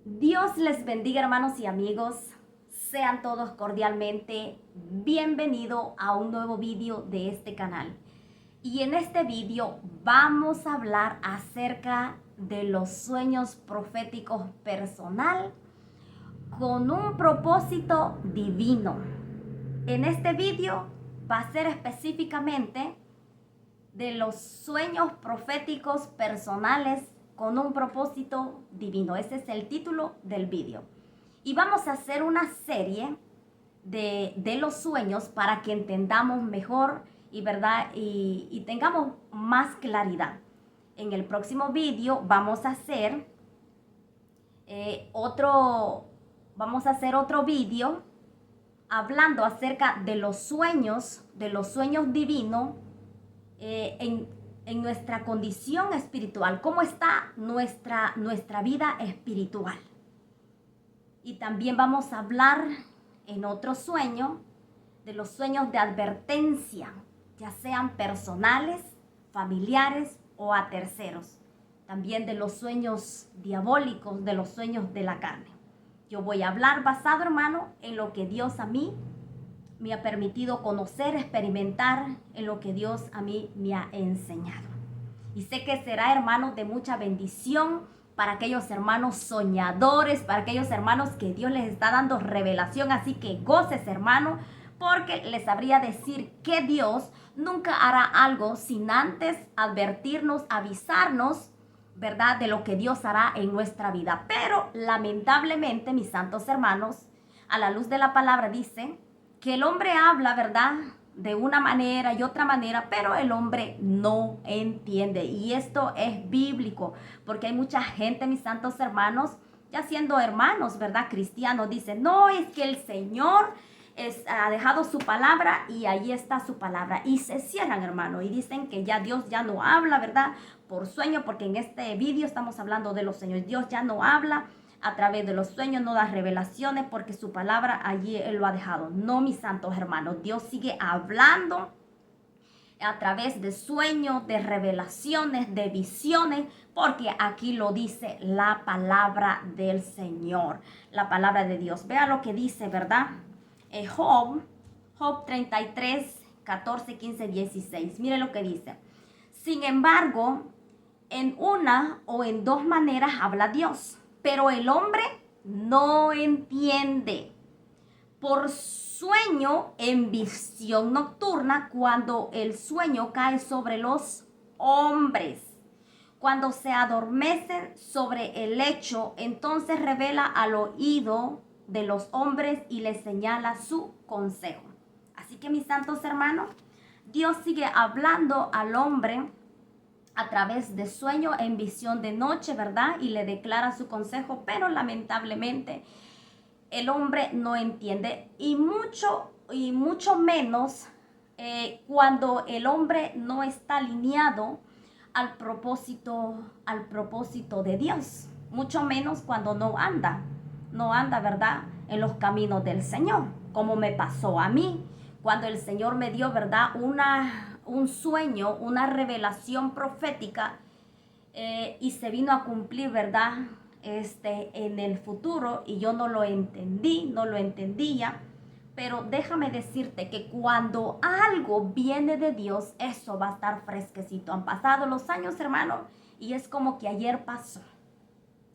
Dios les bendiga, hermanos y amigos. Sean todos cordialmente bienvenidos a un nuevo vídeo de este canal. Y en este vídeo vamos a hablar acerca de los sueños proféticos personal con un propósito divino. En este vídeo va a ser específicamente de los sueños proféticos personales con un propósito divino. Ese es el título del vídeo. Y vamos a hacer una serie de los sueños para que entendamos mejor y tengamos más claridad. En el próximo vídeo vamos a hacer otro vídeo hablando acerca de los sueños divinos en nuestra condición espiritual, cómo está nuestra vida espiritual. Y también vamos a hablar en otro sueño de los sueños de advertencia, ya sean personales, familiares o a terceros. También de los sueños diabólicos, de los sueños de la carne. Yo voy a hablar basado, hermano, en lo que Dios a mí me ha permitido conocer, experimentar, en lo que Dios a mí me ha enseñado. Y sé que será, hermano, de mucha bendición para aquellos hermanos soñadores, para aquellos hermanos que Dios les está dando revelación. Así que goces, hermano, porque les sabría decir que Dios nunca hará algo sin antes advertirnos, avisarnos, ¿verdad?, de lo que Dios hará en nuestra vida. Pero lamentablemente, mis santos hermanos, a la luz de la palabra dice que el hombre habla, ¿verdad?, de una manera y otra manera, pero el hombre no entiende. Y esto es bíblico, porque hay mucha gente, mis santos hermanos, ya siendo hermanos, ¿verdad?, cristianos, dicen, no, es que el Señor ha dejado su palabra y ahí está su palabra. Y se cierran, hermano, y dicen que ya Dios ya no habla, ¿verdad?, por sueño, porque en este vídeo estamos hablando de los sueños. Dios ya no habla a través de los sueños, no da revelaciones porque su palabra allí Él lo ha dejado. No, mis santos hermanos, Dios sigue hablando a través de sueños, de revelaciones, de visiones, porque aquí lo dice la palabra del Señor, la palabra de Dios. Vea lo que dice, ¿verdad? Job 33, 14, 15, 16. Mire lo que dice. Sin embargo, en una o en dos maneras habla Dios, pero el hombre no entiende. Por sueño en visión nocturna, cuando el sueño cae sobre los hombres. Cuando se adormecen sobre el lecho, entonces revela al oído de los hombres y les señala su consejo. Así que, mis santos hermanos, Dios sigue hablando al hombre a través de sueño en visión de noche, ¿verdad? Y le declara su consejo, pero lamentablemente el hombre no entiende. Y mucho menos cuando el hombre no está alineado al propósito de Dios. Mucho menos cuando no anda, ¿verdad?, en los caminos del Señor, como me pasó a mí, cuando el Señor me dio, ¿verdad?, un sueño, una revelación profética, y se vino a cumplir, ¿verdad?, en el futuro, y yo no lo entendía. Pero déjame decirte que cuando algo viene de Dios, eso va a estar fresquecito. Han pasado los años, hermano, y es como que ayer pasó.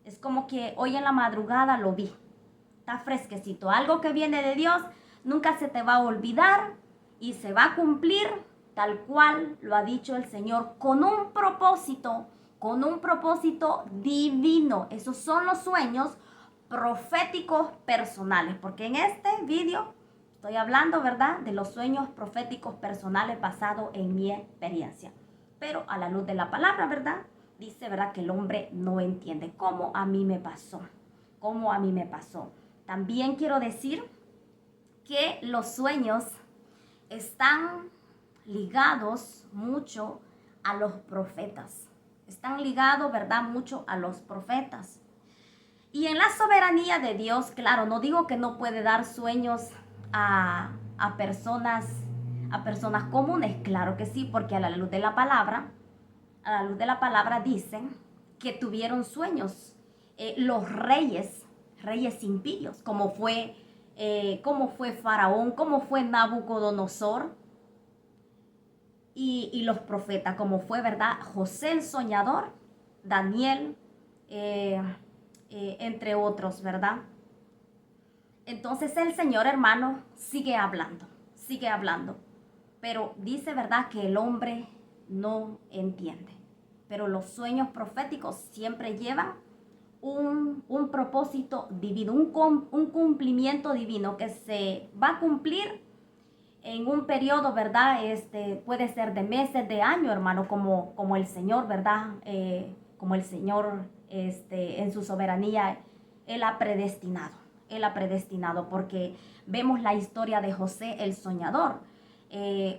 Es como que hoy en la madrugada lo vi. Está fresquecito. Algo que viene de Dios nunca se te va a olvidar y se va a cumplir tal cual lo ha dicho el Señor, con un propósito divino. Esos son los sueños proféticos personales, porque en este vídeo estoy hablando, ¿verdad?, de los sueños proféticos personales basados en mi experiencia. Pero a la luz de la palabra, ¿verdad?, dice, ¿verdad?, que el hombre no entiende, como a mí me pasó. También quiero decir que los sueños están ligados mucho a los profetas. Están ligados, ¿verdad?, mucho a los profetas. Y en la soberanía de Dios, claro, no digo que no puede dar sueños a personas comunes, claro que sí, porque a la luz de la palabra dicen que tuvieron sueños los reyes impíos, como fue Faraón, como fue Nabucodonosor, y los profetas, como fue, ¿verdad? José el soñador, Daniel, entre otros, ¿verdad? Entonces el Señor, hermano, sigue hablando, pero dice, ¿verdad?, que el hombre no entiende. Pero los sueños proféticos siempre llevan un propósito divino, un cumplimiento divino que se va a cumplir en un periodo, ¿verdad? Puede ser de meses, de años, hermano, como el Señor, ¿verdad? Como el Señor, en su soberanía, Él ha predestinado. Él ha predestinado, porque vemos la historia de José el soñador.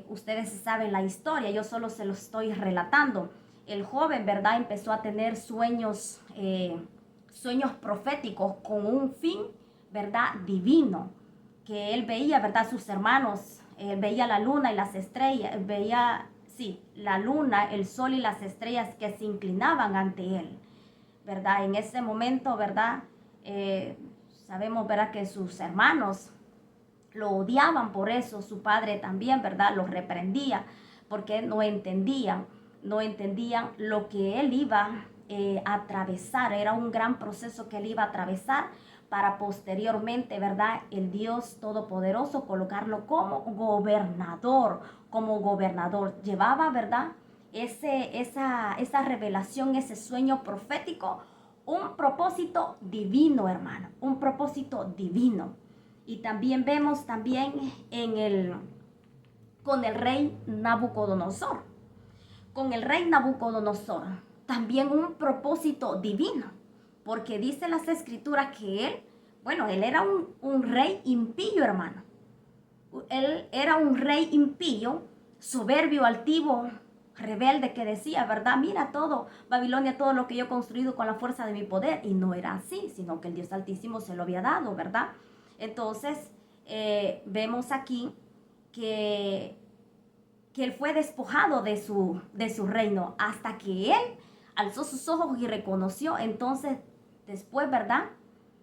Ustedes saben la historia, yo solo se lo estoy relatando. El joven, ¿verdad?, empezó a tener sueños proféticos con un fin, ¿verdad?, divino, que él veía, ¿verdad?, sus hermanos, veía la luna y las estrellas, veía, sí, la luna, el sol y las estrellas que se inclinaban ante él, ¿verdad? En ese momento, ¿verdad?, sabemos, ¿verdad?, que sus hermanos lo odiaban por eso, su padre también, ¿verdad?, los reprendía, porque no entendían lo que él iba a atravesar. Era un gran proceso que él iba a atravesar para posteriormente, ¿verdad?, el Dios Todopoderoso colocarlo como gobernador, Llevaba, ¿verdad?, esa revelación, ese sueño profético, un propósito divino, hermano, un propósito divino. Y también vemos también con el rey Nabucodonosor. Con el rey Nabucodonosor, también un propósito divino, porque dice las escrituras que él era un rey impío, hermano. Él era un rey impío, soberbio, altivo, rebelde, que decía, ¿verdad?, mira todo, Babilonia, todo lo que yo he construido con la fuerza de mi poder. Y no era así, sino que el Dios Altísimo se lo había dado, ¿verdad? Entonces, vemos aquí que él fue despojado de su reino hasta que él alzó sus ojos y reconoció. Entonces, después, ¿verdad?,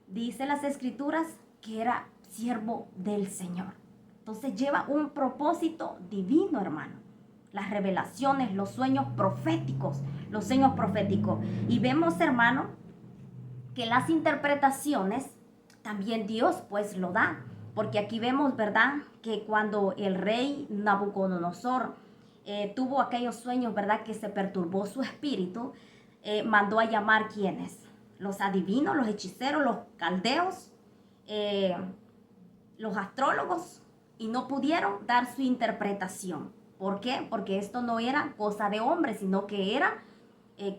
dice las escrituras que era siervo del Señor. Entonces lleva un propósito divino, hermano. Las revelaciones, los sueños proféticos. Y vemos, hermano, que las interpretaciones también Dios pues lo da. Porque aquí vemos, ¿verdad?, que cuando el rey Nabucodonosor tuvo aquellos sueños, ¿verdad?, que se perturbó su espíritu, mandó a llamar, ¿quiénes? Los adivinos, los hechiceros, los caldeos, los astrólogos, y no pudieron dar su interpretación. ¿Por qué? Porque esto no era cosa de hombre, sino que era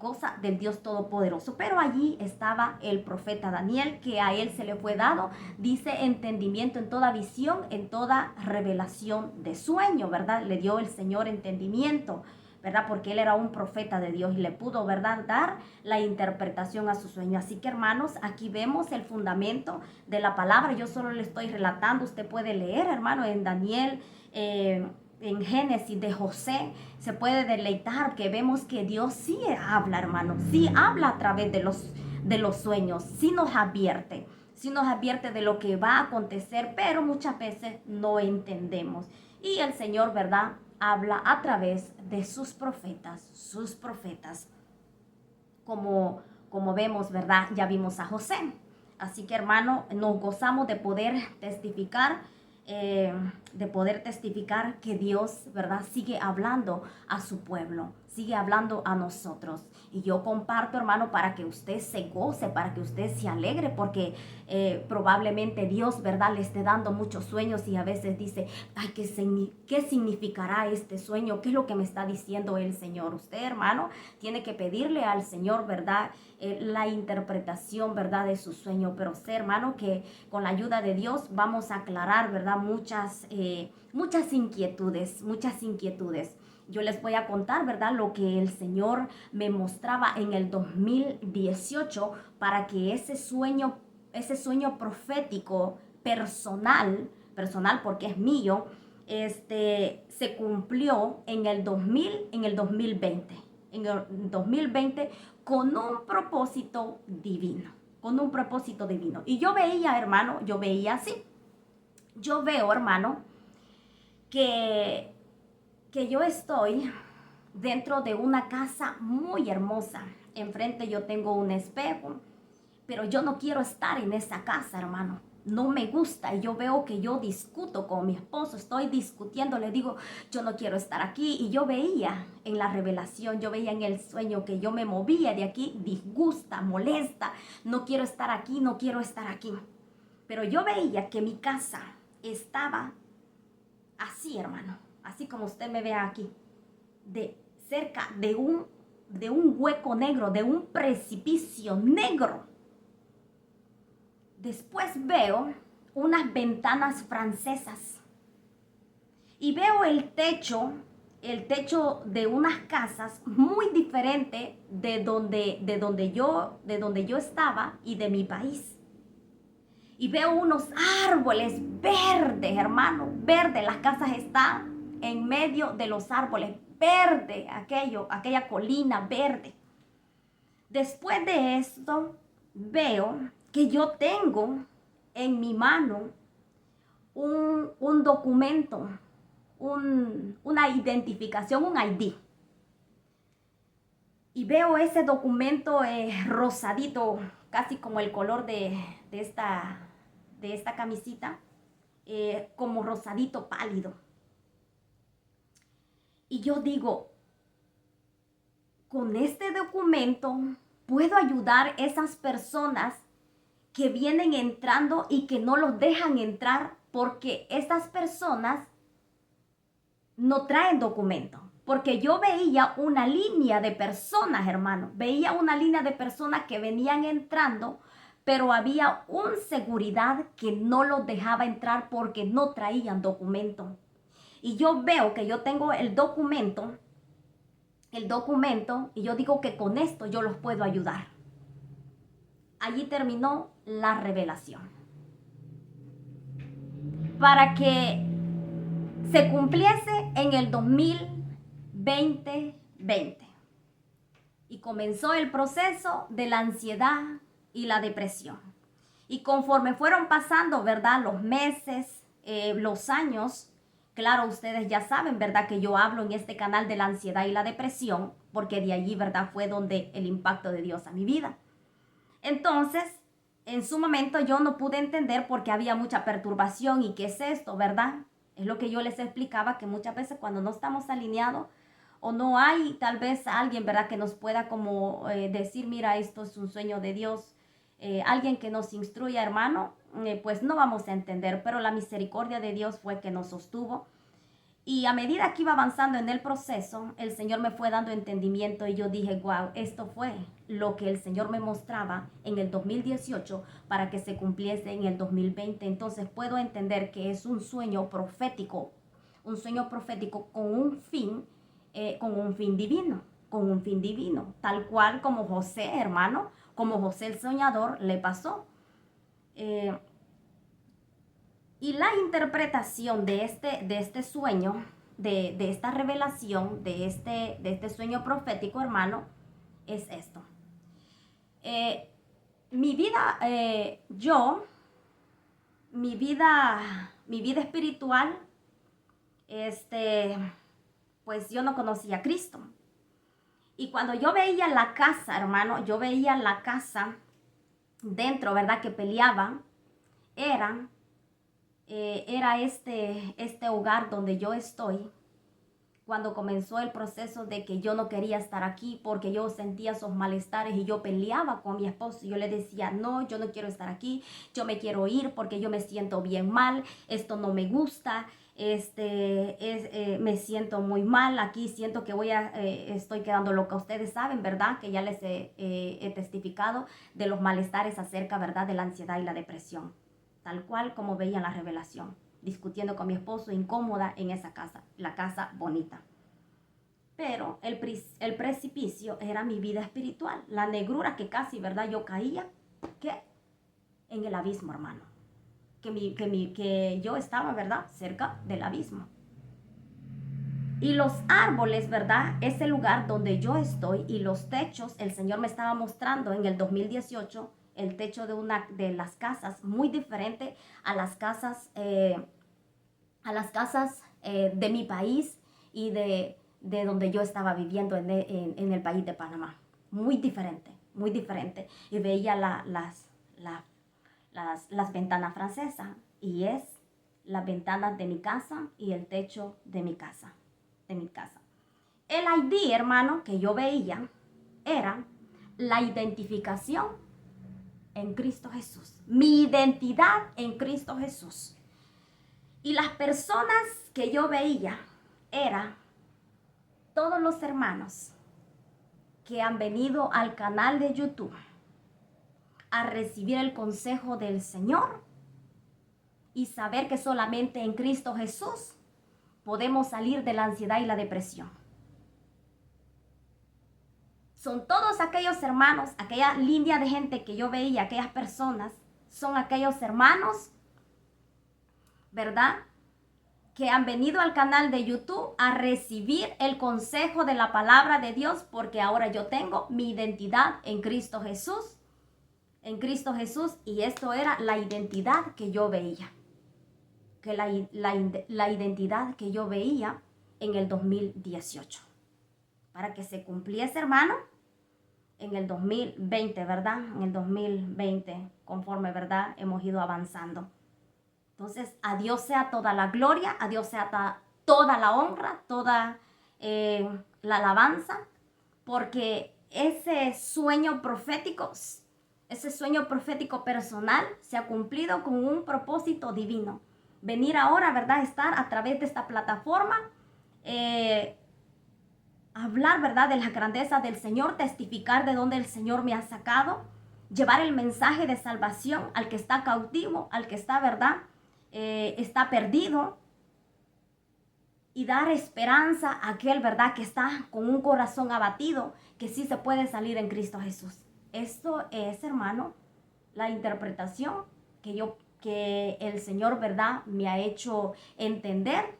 cosa del Dios Todopoderoso. Pero allí estaba el profeta Daniel, que a él se le fue dado, dice, entendimiento en toda visión, en toda revelación de sueño, ¿verdad? Le dio el Señor entendimiento, ¿verdad? Porque él era un profeta de Dios y le pudo, ¿verdad?, dar la interpretación a su sueño. Así que, hermanos, aquí vemos el fundamento de la palabra. Yo solo le estoy relatando, usted puede leer, hermano, en Daniel, en Génesis de José, se puede deleitar, que vemos que Dios sí habla, hermano, sí habla a través de los sueños, sí nos advierte de lo que va a acontecer, pero muchas veces no entendemos. Y el Señor, ¿verdad?, habla a través de sus profetas, como vemos, ¿verdad? Ya vimos a José. Así que, hermano, nos gozamos de poder testificar, que Dios, ¿verdad?, sigue hablando a su pueblo, sigue hablando a nosotros. Y yo comparto, hermano, para que usted se goce, para que usted se alegre, porque probablemente Dios, ¿verdad?, le esté dando muchos sueños y a veces dice, ay, ¿qué significará este sueño? ¿Qué es lo que me está diciendo el Señor? Usted, hermano, tiene que pedirle al Señor, ¿verdad?, la interpretación, ¿verdad?, de su sueño. Pero sé, hermano, que con la ayuda de Dios vamos a aclarar, ¿verdad?, muchas inquietudes. Yo les voy a contar, ¿verdad?, lo que el Señor me mostraba en el 2018 para que ese sueño profético personal porque es mío, se cumplió en el 2020 con un propósito divino. con un propósito divino. Y yo veía, hermano, yo veía así. Yo veo, hermano, que yo estoy dentro de una casa muy hermosa. Enfrente yo tengo un espejo, pero yo no quiero estar en esa casa, hermano. No me gusta y yo veo que yo discuto con mi esposo, estoy discutiendo, le digo, yo no quiero estar aquí. Y yo veía en la revelación, yo veía en el sueño que yo me movía de aquí, disgusta, molesta, no quiero estar aquí, no quiero estar aquí. Pero yo veía que mi casa estaba así, hermano, así como usted me ve aquí, de cerca de un hueco negro, de un precipicio negro. Después veo unas ventanas francesas y veo el techo de unas casas muy diferente de donde yo estaba y de mi país. Y veo unos árboles verdes, hermano, verdes. Las casas están en medio de los árboles, verde, aquella colina verde. Después de esto, veo que yo tengo en mi mano un documento, una identificación, un ID. Y veo ese documento rosadito, casi como el color de esta camisita, como rosadito pálido. Y yo digo, con este documento puedo ayudar a esas personas que vienen entrando y que no los dejan entrar porque estas personas no traen documento. Porque yo veía una línea de personas, hermano. Veía una línea de personas que venían entrando, pero había un seguridad que no los dejaba entrar porque no traían documento. Y yo veo que yo tengo el documento, y yo digo que con esto yo los puedo ayudar. Allí terminó la revelación. Para que se cumpliese en el 2020. Y comenzó el proceso de la ansiedad y la depresión. Y conforme fueron pasando, ¿verdad?, los meses, los años, claro, ustedes ya saben, ¿verdad?, que yo hablo en este canal de la ansiedad y la depresión, porque de allí, ¿verdad?, fue donde el impacto de Dios a mi vida. Entonces, en su momento yo no pude entender porque había mucha perturbación y qué es esto, ¿verdad? Es lo que yo les explicaba, que muchas veces cuando no estamos alineados o no hay tal vez alguien, ¿verdad?, que nos pueda como decir, mira, esto es un sueño de Dios, alguien que nos instruya, hermano, pues no vamos a entender, pero la misericordia de Dios fue que nos sostuvo. Y a medida que iba avanzando en el proceso, el Señor me fue dando entendimiento y yo dije, wow, esto fue lo que el Señor me mostraba en el 2018 para que se cumpliese en el 2020. Entonces puedo entender que es un sueño profético con un fin divino, tal cual como José, hermano, como José el soñador le pasó. Y la interpretación de este sueño, de esta revelación, de este sueño profético, hermano, es esto. Mi vida, mi vida espiritual, pues yo no conocía a Cristo. Y cuando yo veía la casa, hermano, yo veía la casa dentro, ¿verdad?, que peleaban, era este hogar donde yo estoy, cuando comenzó el proceso de que yo no quería estar aquí porque yo sentía esos malestares y yo peleaba con mi esposo. Yo le decía, no, yo no quiero estar aquí, yo me quiero ir porque yo me siento bien mal, esto no me gusta, me siento muy mal, aquí siento que estoy quedando loca. Ustedes saben, ¿verdad?, que ya les he testificado de los malestares acerca, ¿verdad?, de la ansiedad y la depresión. Tal cual como veía la revelación, discutiendo con mi esposo, incómoda en esa casa, la casa bonita. Pero el precipicio era mi vida espiritual, la negrura que casi, ¿verdad?, yo caía, que en el abismo, hermano, que yo estaba, ¿verdad?, cerca del abismo. Y los árboles, ¿verdad?, ese lugar donde yo estoy y los techos, el Señor me estaba mostrando en el 2018, el techo de una de las casas, muy diferente a las casas, de mi país y de donde yo estaba viviendo en el país de Panamá. Muy diferente, muy diferente. Y veía las ventanas francesas, y es las ventanas de mi casa y el techo de mi casa. El ID, hermano, que yo veía era la identificación en Cristo Jesús. Mi identidad en Cristo Jesús. Y las personas que yo veía eran todos los hermanos que han venido al canal de YouTube a recibir el consejo del Señor y saber que solamente en Cristo Jesús podemos salir de la ansiedad y la depresión. Son todos aquellos hermanos, aquella línea de gente que yo veía, aquellas personas, son aquellos hermanos, ¿verdad?, que han venido al canal de YouTube a recibir el consejo de la palabra de Dios, porque ahora yo tengo mi identidad en Cristo Jesús. Y esto era la identidad que yo veía. La identidad que yo veía en el 2018. Para que se cumpliese, hermano, en el 2020, ¿verdad? En el 2020, conforme, ¿verdad?, hemos ido avanzando. Entonces, a Dios sea toda la gloria, a Dios sea toda la honra, toda la alabanza, porque ese sueño profético personal se ha cumplido con un propósito divino. Venir ahora, ¿verdad?, estar a través de esta plataforma, hablar, ¿verdad?, de la grandeza del Señor, testificar de dónde el Señor me ha sacado, llevar el mensaje de salvación al que está cautivo, al que está, ¿verdad?, está perdido, y dar esperanza a aquel, ¿verdad?, que está con un corazón abatido, que sí se puede salir en Cristo Jesús. Esto es, hermano, la interpretación que el Señor, ¿verdad?, me ha hecho entender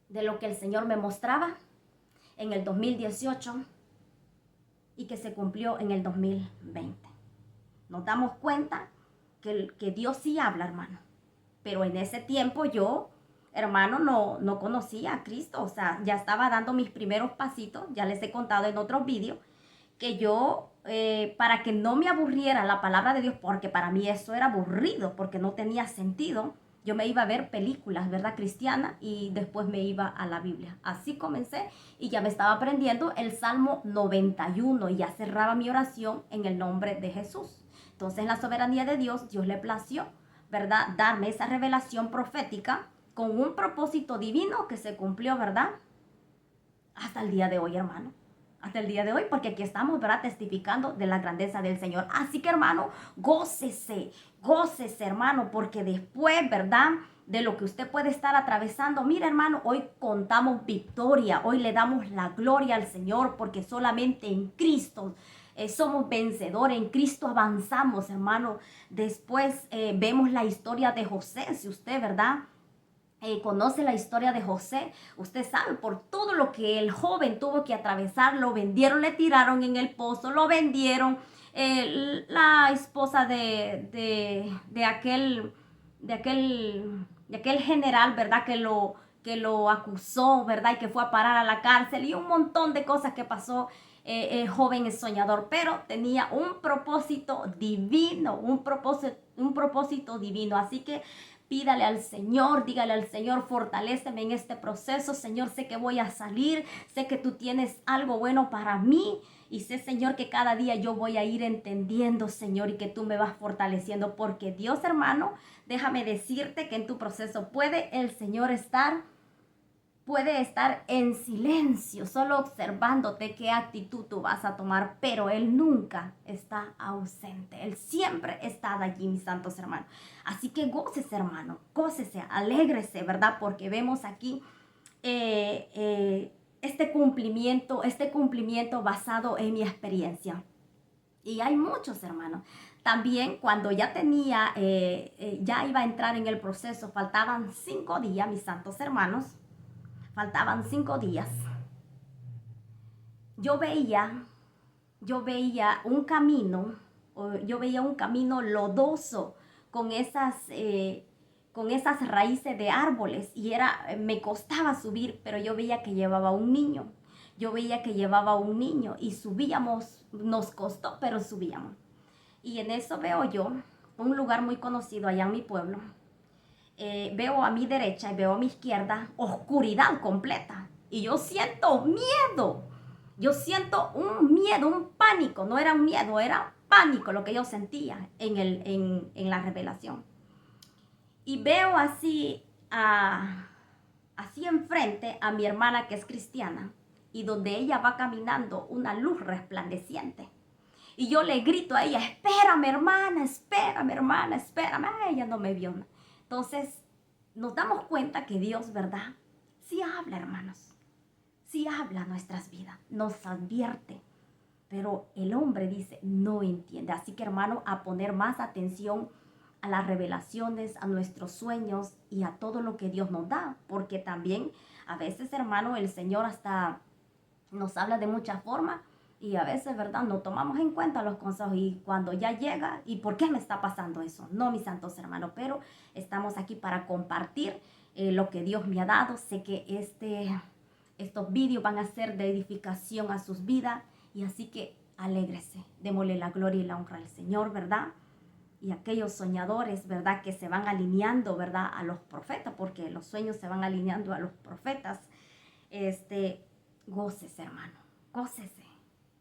de lo que el Señor me mostraba en el 2018 y que se cumplió en el 2020. Nos damos cuenta que Dios sí habla, hermano. Pero en ese tiempo yo, hermano, no conocía a Cristo. O sea, ya estaba dando mis primeros pasitos. Ya les he contado en otros vídeos que yo, para que no me aburriera la palabra de Dios, porque para mí eso era aburrido, porque no tenía sentido, yo me iba a ver películas, ¿verdad?, cristianas, y después me iba a la Biblia. Así comencé, y ya me estaba aprendiendo el Salmo 91 y ya cerraba mi oración en el nombre de Jesús. Entonces, en la soberanía de Dios, Dios le plació, ¿verdad?, darme esa revelación profética con un propósito divino que se cumplió, ¿verdad?, hasta el día de hoy, hermano. Hasta el día de hoy, porque aquí estamos, ¿verdad?, testificando de la grandeza del Señor. Así que, hermano, gócese, hermano, porque después, ¿verdad?, de lo que usted puede estar atravesando, mira, hermano, hoy contamos victoria, hoy le damos la gloria al Señor, porque solamente en Cristo somos vencedores, en Cristo avanzamos, hermano. Después vemos la historia de José, si usted, ¿verdad?, conoce la historia de José, usted sabe por todo lo que el joven tuvo que atravesar. Lo vendieron, le tiraron en el pozo, lo vendieron. La esposa de aquel general, ¿verdad?, que lo acusó, ¿verdad?, y que fue a parar a la cárcel, y un montón de cosas que pasó. El joven es soñador, pero tenía un propósito divino, un propósito divino. Así que pídale al Señor, dígale al Señor, fortaléceme en este proceso. Señor, sé que voy a salir, sé que tú tienes algo bueno para mí, y sé, Señor, que cada día yo voy a ir entendiendo, Señor, y que tú me vas fortaleciendo, porque Dios, hermano, déjame decirte que en tu proceso puede el Señor estar en silencio, solo observándote qué actitud tú vas a tomar, pero Él nunca está ausente. Él siempre está allí, mis santos hermanos. Así que gócese, hermano, gócese, alégrese, ¿verdad? Porque vemos aquí este cumplimiento basado en mi experiencia. Y hay muchos, hermanos. También cuando ya ya iba a entrar en el proceso, faltaban 5 días, mis santos hermanos. Faltaban 5 días. Yo veía un camino yo veía un camino lodoso con esas raíces de árboles y me costaba subir, pero yo veía que llevaba un niño. Yo veía que llevaba un niño y subíamos, nos costó, pero subíamos. Y en eso veo yo un lugar muy conocido allá en mi pueblo. Veo a mi derecha y veo a mi izquierda oscuridad completa. Y yo siento miedo. Yo siento un miedo, un pánico. No era un miedo, era pánico lo que yo sentía en la revelación. Y veo así enfrente a mi hermana que es cristiana y donde ella va caminando una luz resplandeciente. Y yo le grito a ella, espérame hermana, espérame hermana, espérame. Ella no me vio. Entonces nos damos cuenta que Dios, ¿verdad? Sí habla, hermanos. Sí habla a nuestras vidas, nos advierte. Pero el hombre dice, no entiende. Así que hermano, a poner más atención a las revelaciones, a nuestros sueños y a todo lo que Dios nos da. Porque también a veces, hermano, el Señor hasta nos habla de muchas formas y a veces, ¿verdad? No tomamos en cuenta los consejos y cuando ya llega, ¿y por qué me está pasando eso? No, mis santos hermanos, pero estamos aquí para compartir lo que Dios me ha dado. Sé que estos vídeos van a ser de edificación a sus vidas y así que alégrese, démosle la gloria y la honra al Señor, ¿verdad? Y aquellos soñadores, ¿verdad? Que se van alineando, ¿verdad? A los profetas, porque los sueños se van alineando a los profetas. Gócese, hermano, gócese,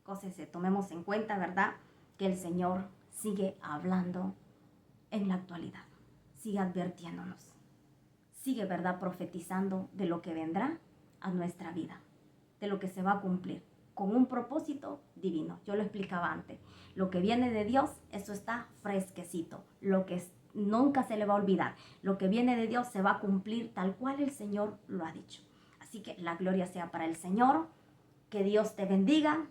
gócese. Tomemos en cuenta, ¿verdad? Que el Señor sigue hablando en la actualidad, sigue advirtiéndonos, sigue, ¿verdad? Profetizando de lo que vendrá a nuestra vida, de lo que se va a cumplir con un propósito divino. Yo lo explicaba antes. Lo que viene de Dios, eso está fresquecito. Lo que nunca se le va a olvidar. Lo que viene de Dios se va a cumplir tal cual el Señor lo ha dicho. Así que la gloria sea para el Señor. Que Dios te bendiga,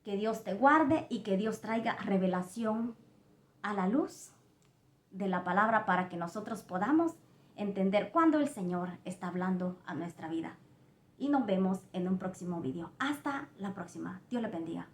que Dios te guarde y que Dios traiga revelación a la luz de la palabra para que nosotros podamos entender cuándo el Señor está hablando a nuestra vida. Y nos vemos en un próximo video. Hasta la próxima. Dios le bendiga.